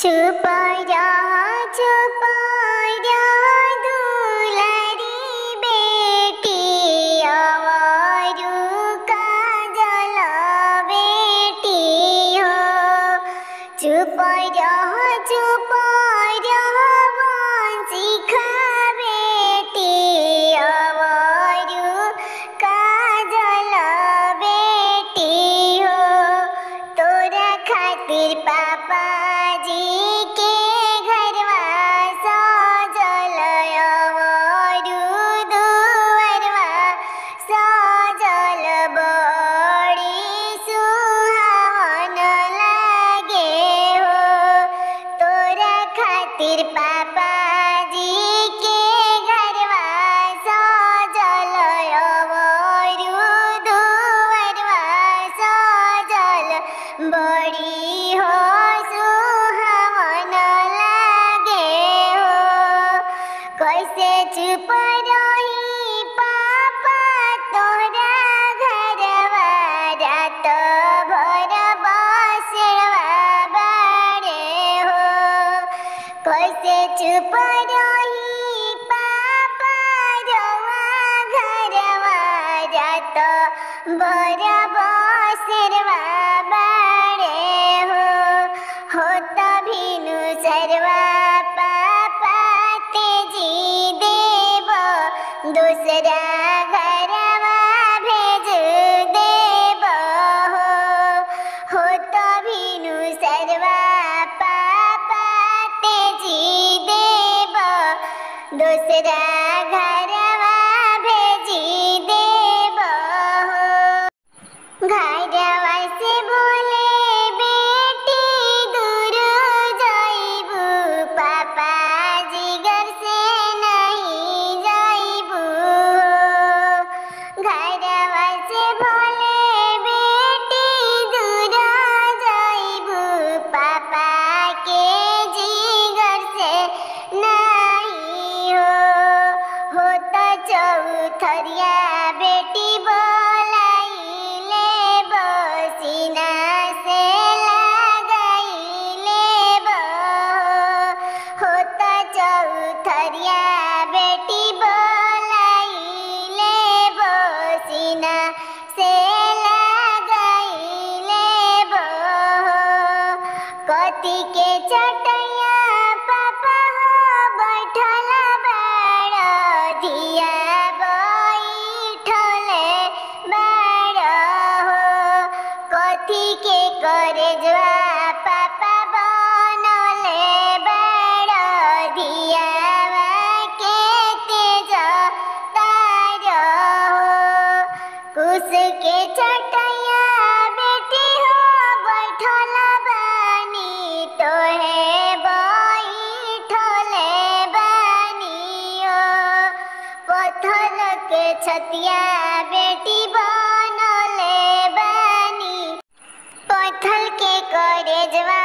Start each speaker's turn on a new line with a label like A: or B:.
A: चुप रह दुलारी बेटी अवरु काजल बेटी हो। चुप रह वंशिखा बेटी अवरु काजल बेटी हो। तोरा खातिर पापा जी के घरवा सजल अवरु दुअरवा सजल बड़ी सुहावन लागे हो। तोरा खातिर पापा जी के घरवा सजल अवरु दुअरवा सजल बड़ी हो सुहावन लागे हो। कैसे चुप रही पापा तोरा घरवा रात भर बसवा बाड़े हो। कैसे चुप रही पापा रवा घरवा रात भर बसवा बाड़े हो। तभिनु सरवा पापा तेजी देव दूसरा घरवा भेज देव हो। तभिनु सरवा पापा तेजी देव दूसरा घरवा भेजी देव हो। घरवा से बोले बेटी दूर जाइबू पापा जी घर से नहीं जाइबू। घरवा से बोले बेटी दूर जाइबू पापा के जी घर से नहीं हो। तो चौथरिया बेटी बोलाई लेब सीना से लगाई लेब हो। तो चौथरिया बेटी बोलाई लेब सीना से लगाई लेब हो। कथी के चटैया पापा हो बैठल बाड़ धिया बैठले बाड़ हो। कथी के करेजवा पापा बनले बाड़ धियावा के तेज तार हो। कुश के चटैया बेटी हो बैठल बानी तोहे बैठले बानी हो। पत्थर के छतिया बेटी बनले बानी पत्थर के करेजवा